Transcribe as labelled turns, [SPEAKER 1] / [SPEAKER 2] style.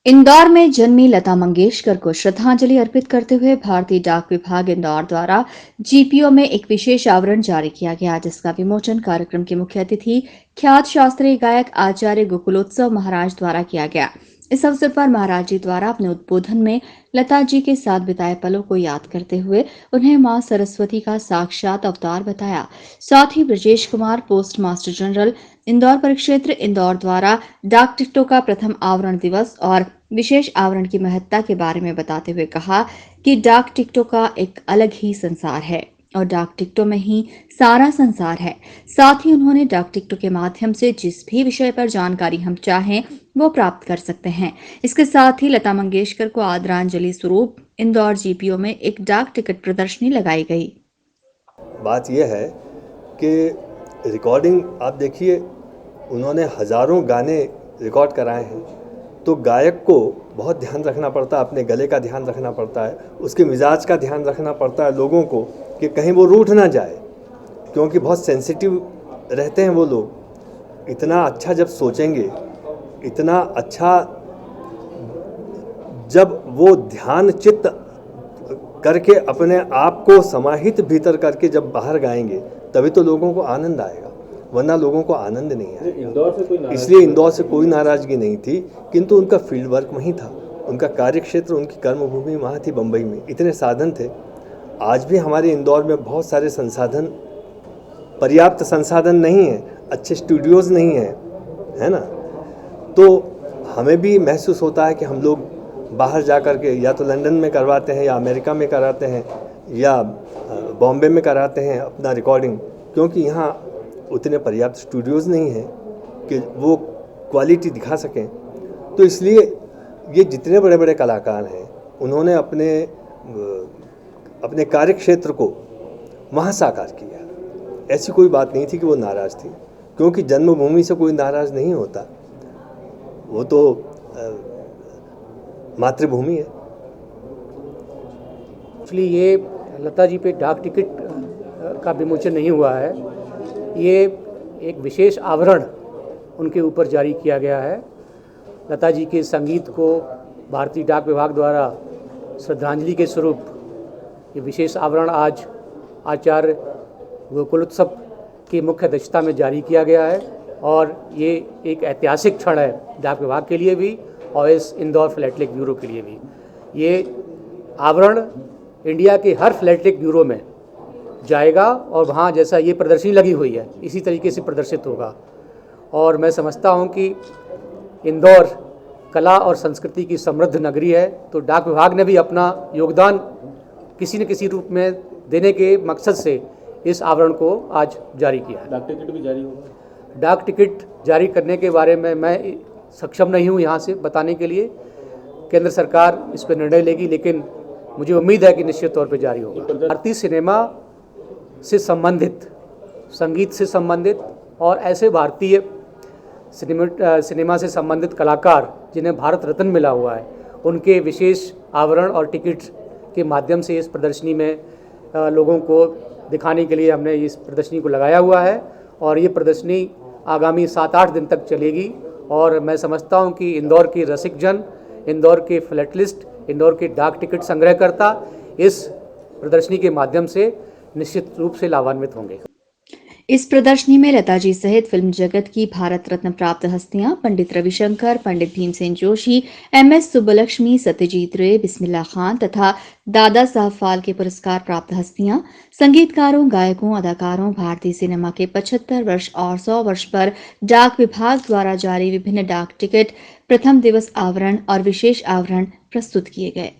[SPEAKER 1] इंदौर में जन्मी लता मंगेशकर को श्रद्धांजलि अर्पित करते हुए भारतीय डाक विभाग इंदौर द्वारा जीपीओ में एक विशेष आवरण जारी किया गया, जिसका विमोचन कार्यक्रम के मुख्य अतिथि ख्यात शास्त्रीय गायक आचार्य गोकुलोत्सव महाराज द्वारा किया गया। इस अवसर पर महाराज जी द्वारा अपने उद्बोधन में लता जी के साथ बिताए पलों को याद करते हुए उन्हें मां सरस्वती का साक्षात अवतार बताया। साथ ही Brajesh Kumar, post master general Indore परिक्षेत्र इंदौर द्वारा डाक टिकटों का प्रथम आवरण दिवस और विशेष आवरण की महत्ता के बारे में बताते हुए कहा कि डाक टिकटों का एक अलग ही संसार है और डाक टिकटों में ही सारा संसार है। साथ ही उन्होंने डाक टिकटों के माध्यम से जिस भी विषय पर जानकारी हम चाहें वो प्राप्त कर सकते हैं। इसके साथ ही लता मंगेशकर को आदरांजलि स्वरूप इंदौर जीपीओ में एक डाक टिकट प्रदर्शनी लगाई गई।
[SPEAKER 2] बात यह है कि रिकॉर्डिंग आप देखिए, उन्होंने हजारों गाने रिकॉर्ड कराए हैं, तो गायक को बहुत ध्यान रखना पड़ता है, अपने गले का ध्यान रखना पड़ता है, उसके मिजाज का ध्यान रखना पड़ता है लोगों को कि कहीं वो रूठ ना जाए, क्योंकि बहुत सेंसिटिव रहते हैं वो लोग। इतना अच्छा जब सोचेंगे, इतना अच्छा जब वो ध्यान चित्त करके अपने आप को समाहित भीतर करके जब बाहर गाएंगे, तभी तो लोगों को आनंद आएगा, वरना लोगों को आनंद नहीं आएगा। इसलिए इंदौर से कोई नाराज़गी नहीं थी, किंतु उनका फील्ड वर्क वहीं था, उनका कार्यक्षेत्र, उनकी कर्मभूमि वहाँ थी बम्बई में। इतने साधन थे। आज भी हमारे इंदौर में बहुत सारे संसाधन, पर्याप्त संसाधन नहीं है, अच्छे स्टूडियोज़ नहीं हैं, है ना। तो हमें भी महसूस होता है कि हम लोग बाहर जा कर के या तो लंदन में करवाते हैं या अमेरिका में कराते हैं या बॉम्बे में कराते हैं अपना रिकॉर्डिंग, क्योंकि यहाँ उतने पर्याप्त स्टूडियोज़ नहीं हैं कि वो क्वालिटी दिखा सकें। तो इसलिए ये जितने बड़े बड़े कलाकार हैं, उन्होंने अपने कार्य क्षेत्र को वहाँ साकार किया। ऐसी कोई बात नहीं थी कि वो नाराज़ थी, क्योंकि जन्मभूमि से कोई नाराज़ नहीं होता, वो तो मातृभूमि है।
[SPEAKER 3] एक्चुअली ये लता जी पे डाक टिकट का विमोचन नहीं हुआ है, ये एक विशेष आवरण उनके ऊपर जारी किया गया है। लता जी के संगीत को भारतीय डाक विभाग द्वारा श्रद्धांजलि के स्वरूप ये विशेष आवरण आज आचार्य गोकुलोत्सव की मुख्य अध्यक्षता में जारी किया गया है, और ये एक ऐतिहासिक क्षण है डाक विभाग के लिए भी और इस इंदौर फिलैटेलिक ब्यूरो के लिए भी। ये आवरण इंडिया के हर फिलैटेलिक ब्यूरो में जाएगा और वहाँ जैसा ये प्रदर्शनी लगी हुई है इसी तरीके से प्रदर्शित होगा। और मैं समझता हूँ कि इंदौर कला और संस्कृति की समृद्ध नगरी है, तो डाक विभाग ने भी अपना योगदान किसी न किसी रूप में देने के मकसद से इस आवरण को आज जारी किया है।
[SPEAKER 4] डाक टिकट भी जारी होगा?
[SPEAKER 3] डाक टिकट जारी करने के बारे में मैं सक्षम नहीं हूँ यहाँ से बताने के लिए। केंद्र सरकार इस पर निर्णय लेगी, लेकिन मुझे उम्मीद है कि निश्चित तौर पर जारी होगा। भारतीय सिनेमा से संबंधित, संगीत से संबंधित और ऐसे भारतीय सिनेमा से संबंधित कलाकार जिन्हें भारत रत्न मिला हुआ है, उनके विशेष आवरण और टिकट के माध्यम से इस प्रदर्शनी में लोगों को दिखाने के लिए हमने इस प्रदर्शनी को लगाया हुआ है। और ये प्रदर्शनी आगामी 7-8 दिन तक चलेगी, और मैं समझता हूँ कि इंदौर के रसिक जन, इंदौर के फिलैटेलिस्ट, इंदौर के डाक टिकट संग्रहकर्ता इस प्रदर्शनी के माध्यम से निश्चित रूप से लाभान्वित होंगे।
[SPEAKER 1] इस प्रदर्शनी में लता जी सहित फिल्म जगत की भारत रत्न प्राप्त हस्तियां पंडित रविशंकर, पंडित भीमसेन जोशी, MS सुब्बलक्ष्मी, सत्यजीत रे, बिस्मिल्लाह खान तथा दादा साहब फाल्के पुरस्कार प्राप्त हस्तियां, संगीतकारों, गायकों, अदाकारों, भारतीय सिनेमा के 75 वर्ष और 100 वर्ष पर डाक विभाग द्वारा जारी विभिन्न डाक टिकट, प्रथम दिवस आवरण और विशेष आवरण प्रस्तुत किए गए।